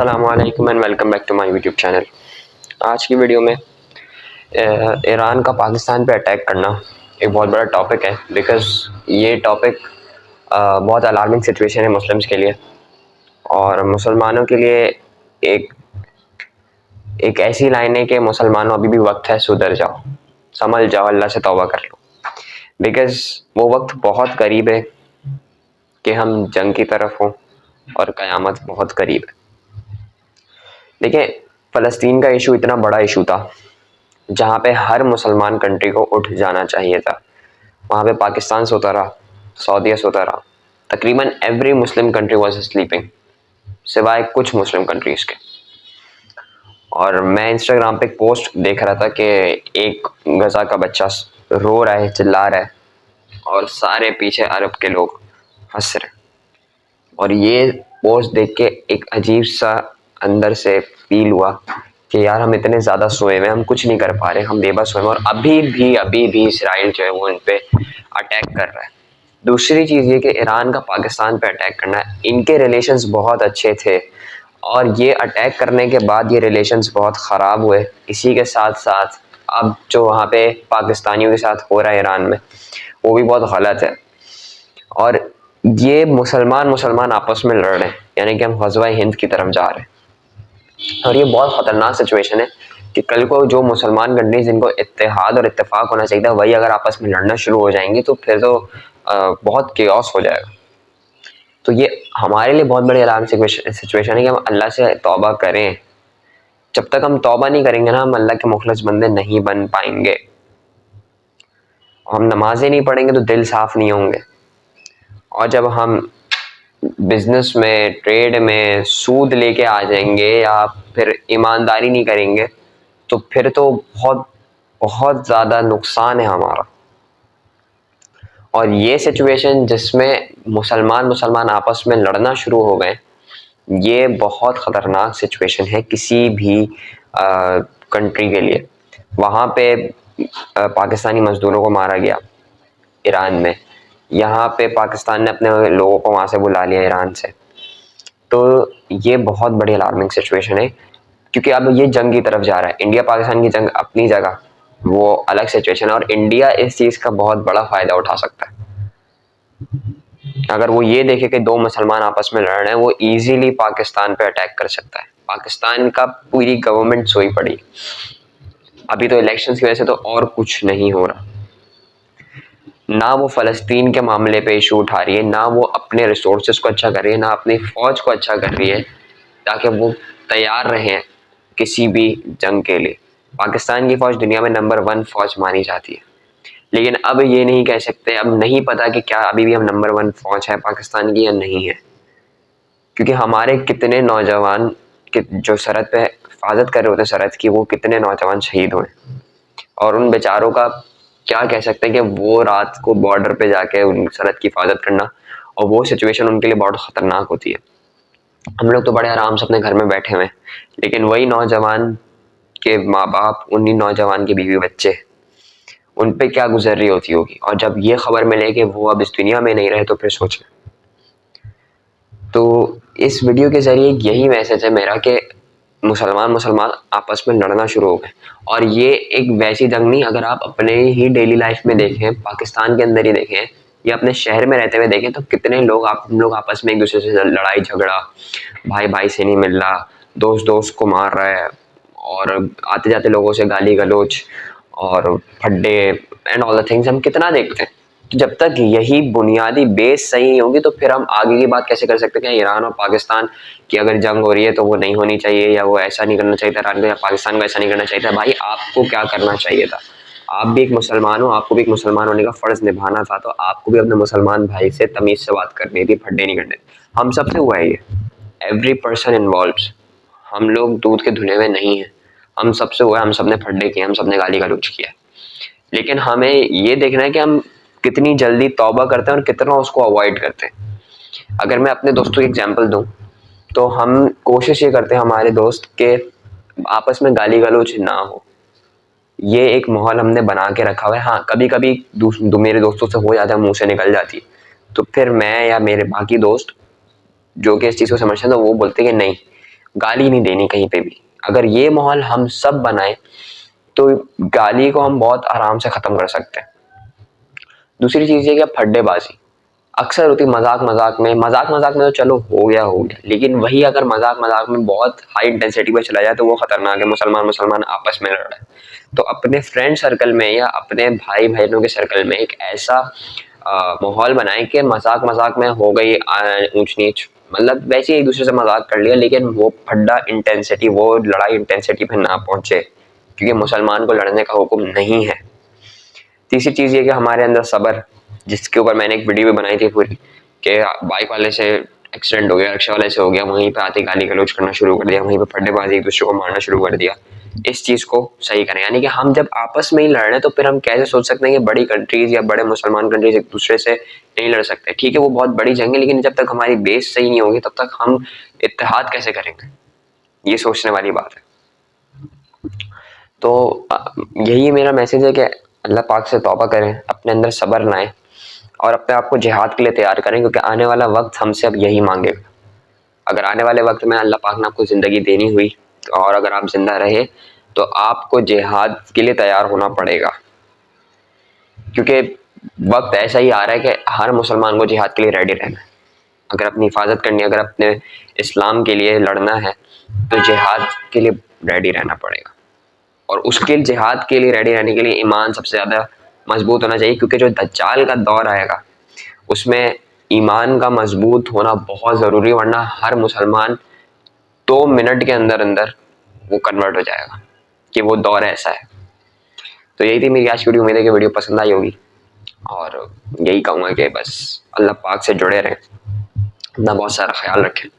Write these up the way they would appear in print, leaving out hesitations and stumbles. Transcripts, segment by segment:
अस्सलामुअलैकुम and welcome back to my YouTube channel. आज की वीडियो में ईरान का पाकिस्तान पे अटैक करना एक बहुत बड़ा टॉपिक है, बिकॉज़ ये टॉपिक बहुत अलार्मिंग सिचुएशन है मुस्लिम्स के लिए और मुसलमानों के लिए एक एक ऐसी लाइन है कि मुसलमानों अभी भी वक्त है, सुधर जाओ, संभल जाओ, अल्लाह से तौबा कर लो, बिकॉज़ वो वक्त बहुत करीब है कि हम जंग की तरफ हों और क़यामत बहुत करीब है। देखिए, फ़लस्तीन का इशू इतना बड़ा इशू था जहाँ पे हर मुसलमान कंट्री को उठ जाना चाहिए था। वहाँ पे पाकिस्तान सोता रहा, सऊदीया सोता रहा, तकरीबन every Muslim country was sleeping सिवाय कुछ मुस्लिम कंट्रीज़ के। और मैं इंस्टाग्राम पे एक पोस्ट देख रहा था कि एक गज़ा का बच्चा रो रहा है, चिल्ला रहा है और सारे पीछे अरब के लोग हंस रहे हैं। और ये पोस्ट देख के एक अजीब सा अंदर से फील हुआ कि यार हम इतने ज़्यादा सोए हुए, हम कुछ नहीं कर पा रहे, हम बेबस हुए हैं और अभी भी इसराइल जो है वो इन पे अटैक कर रहा है। दूसरी चीज़ ये कि ईरान का पाकिस्तान पे अटैक करना है, इनके रिलेशंस बहुत अच्छे थे और ये अटैक करने के बाद ये रिलेशंस बहुत ख़राब हुए। इसी के साथ साथ अब जो वहाँ पे पाकिस्तानियों के साथ हो रहा है ईरान में, वो भी बहुत गलत है। और ये मुसलमान आपस में लड़ रहे हैं, यानी कि हम ग़ज़वा हिंद की तरफ जा रहे हैं और ये बहुत ख़तरनाक सिचुएशन है कि कल को जो मुसलमान कंट्रीज जिनको इत्तेहाद और इत्तेफाक होना चाहिए था, वही अगर आपस में लड़ना शुरू हो जाएंगी तो फिर तो बहुत केओस हो जाएगा। तो ये हमारे लिए बहुत बड़ी अलार्म सिचुएशन है कि हम अल्लाह से तौबा करें। जब तक हम तौबा नहीं करेंगे ना, हम अल्लाह के मुखलिस बंदे नहीं बन पाएंगे। हम नमाजें नहीं पढ़ेंगे तो दिल साफ नहीं होंगे, और जब हम बिजनेस में, ट्रेड में सूद लेके आ जाएंगे या फिर ईमानदारी नहीं करेंगे तो फिर तो बहुत बहुत ज़्यादा नुकसान है हमारा। और ये सिचुएशन जिसमें मुसलमान आपस में लड़ना शुरू हो गए, ये बहुत ख़तरनाक सिचुएशन है किसी भी कंट्री के लिए। वहाँ पे पाकिस्तानी मज़दूरों को मारा गया ईरान में, यहाँ पे पाकिस्तान ने अपने लोगों को वहाँ से बुला लिया ईरान से। तो ये बहुत बड़ी अलार्मिंग सिचुएशन है क्योंकि अब ये जंग की तरफ जा रहा है। इंडिया पाकिस्तान की जंग अपनी जगह, वो अलग सिचुएशन है और इंडिया इस चीज़ का बहुत बड़ा फ़ायदा उठा सकता है। अगर वो ये देखे कि दो मुसलमान आपस में लड़ रहे हैं, वो इजीली पाकिस्तान पे अटैक कर सकता है। पाकिस्तान का पूरी गवर्नमेंट सोई पड़ी, अभी तो इलेक्शंस की वजह से तो और कुछ नहीं हो रहा। ना वो फ़लस्तीन के मामले पे इशू उठा रही है, ना वो अपने रिसोर्सेज को अच्छा कर रही है, ना अपनी फ़ौज को अच्छा कर रही है ताकि वो तैयार रहें किसी भी जंग के लिए। पाकिस्तान की फ़ौज दुनिया में नंबर 1 फ़ौज मानी जाती है, लेकिन अब ये नहीं कह सकते, अब नहीं पता कि क्या अभी भी हम नंबर 1 फ़ौज है पाकिस्तान की या नहीं है, क्योंकि हमारे कितने नौजवान जो सरहद पे हिफाजत कर रहे होते सरहद की, वो कितने नौजवान शहीद हुए और उन बेचारों का क्या कह सकते हैं कि वो रात को बॉर्डर पे जाके उन सरहद की हिफाजत करना, और वो सिचुएशन उनके लिए बहुत ख़तरनाक होती है। हम लोग तो बड़े आराम से अपने घर में बैठे हुए हैं, लेकिन वही नौजवान के माँ बाप, उन्हीं नौजवान के बीवी बच्चे, उन पे क्या गुजर रही होती होगी। और जब ये खबर मिले कि वो अब इस दुनिया में नहीं रहे तो फिर सोचें। तो इस वीडियो के ज़रिए यही मैसेज है मेरा कि मुसलमान आपस में लड़ना शुरू हो गए। और ये एक वैसी जंग नहीं, अगर आप अपने ही डेली लाइफ में देखें, पाकिस्तान के अंदर ही देखें या अपने शहर में रहते हुए देखें, तो कितने लोग हम लोग आपस में एक दूसरे से लड़ाई झगड़ा, भाई भाई से नहीं मिल रहा, दोस्त दोस्त को मार रहा है और आते जाते लोगों से गाली गलौज और फड्डे एंड ऑल द थिंग्स हम कितना देखते हैं। तो जब तक यही बुनियादी बेस सही नहीं होगी तो फिर हम आगे की बात कैसे कर सकते हैं कि ईरान और पाकिस्तान की अगर जंग हो रही है तो वो नहीं होनी चाहिए, या वो ऐसा नहीं करना चाहिए था ईरान को, या पाकिस्तान को ऐसा नहीं करना चाहिए था। भाई आपको क्या करना चाहिए था? आप भी एक मुसलमान हो, आपको भी एक मुसलमान होने का फ़र्ज़ निभाना था, तो आपको भी अपने मुसलमान भाई से तमीज़ से बात करनी थी, फड्डे नहीं करने थे। हम सबसे हुआ है ये, एवरी पर्सन इन्वॉल्व्स। हम लोग दूध के धुले हुए नहीं हैं, हम सबसे हुआ है, हम सब ने फड्डे किए, हम सब ने गाली गलौज किया। लेकिन हमें ये देखना है कि हम कितनी जल्दी तौबा करते हैं और कितना उसको अवॉइड करते हैं। अगर मैं अपने दोस्तों की एग्जांपल दूं तो हम कोशिश ये करते हैं हमारे दोस्त के आपस में गाली गलौज ना हो, ये एक माहौल हमने बना के रखा हुआ है। हाँ, कभी कभी मेरे दोस्तों से हो जाता है, मुंह से निकल जाती है, तो फिर मैं या मेरे बाकी दोस्त जो कि इस चीज़ को समझते हैं तो वो बोलते हैं कि नहीं, गाली नहीं देनी कहीं पे भी। अगर ये माहौल हम सब बनाए तो गाली को हम बहुत आराम से ख़त्म कर सकते हैं। दूसरी चीज़ ये कि फड्डेबाजी अक्सर होती मजाक मजाक में तो चलो हो गया, लेकिन वही अगर मजाक मजाक में बहुत हाई इंटेंसिटी पे चला जाए तो वो खतरनाक है। मुसलमान आपस में लड़ रहे हैं, तो अपने फ्रेंड सर्कल में या अपने भाई बहनों के सर्कल में एक ऐसा माहौल बनाए कि मजाक मजाक में हो गई ऊंच नीच, मतलब वैसे ही एक दूसरे से मजाक कर लिया, लेकिन वो फड्डा इंटेंसिटी, वो लड़ाई इंटेंसिटी पे ना पहुंचे, क्योंकि मुसलमान को लड़ने का हुक्म नहीं है। तीसरी चीज़ ये कि हमारे अंदर सब्र, जिसके ऊपर मैंने एक वीडियो भी बनाई थी पूरी, कि बाइक वाले से एक्सीडेंट हो गया, रिक्शा वाले से हो गया, वहीं पे आते गाली गलौज करना शुरू कर दिया, वहीं पे फड्डेबाजी एक दूसरे को मारना शुरू कर दिया। इस चीज़ को सही करें, यानी कि हम जब आपस में ही लड़ रहे हैं तो फिर हम कैसे सोच सकते हैं कि बड़ी कंट्रीज या बड़े मुसलमान कंट्रीज एक दूसरे से नहीं लड़ सकते। ठीक है, वो बहुत बड़ी जंग है, लेकिन जब तक हमारी बेस सही नहीं होगी तब तक हम इत्तेहाद कैसे करेंगे, ये सोचने वाली बात है। तो यही मेरा मैसेज है कि अल्लाह पाक से तौबा करें, अपने अंदर सब्र लाएं और अपने आप को जिहाद के लिए तैयार करें, क्योंकि आने वाला वक्त हमसे अब यही मांगेगा। अगर आने वाले वक्त में अल्लाह पाक ने आपको ज़िंदगी देनी हुई और अगर आप जिंदा रहे तो आपको जिहाद के लिए तैयार होना पड़ेगा, क्योंकि वक्त ऐसा ही आ रहा है कि हर मुसलमान को जिहाद के लिए रेडी रहना है। अगर अपनी हिफाजत करनी है, अगर अपने इस्लाम के लिए लड़ना है तो जिहाद के लिए रेडी रहना पड़ेगा। और उसके जिहाद के लिए रेडी रहने के लिए ईमान सबसे ज़्यादा मजबूत होना चाहिए, क्योंकि जो दज्जाल का दौर आएगा उसमें ईमान का मजबूत होना बहुत ज़रूरी है, वरना हर मुसलमान 2 मिनट के अंदर अंदर वो कन्वर्ट हो जाएगा, कि वो दौर ऐसा है। तो यही थी मेरी आज की वीडियो। उम्मीद है कि वीडियो पसंद आई होगी, और यही कहूँगा कि बस अल्लाह पाक से जुड़े रहें, अपना बहुत सारा ख्याल रखें।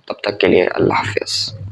तब तक के लिए अल्लाह हाफिज़।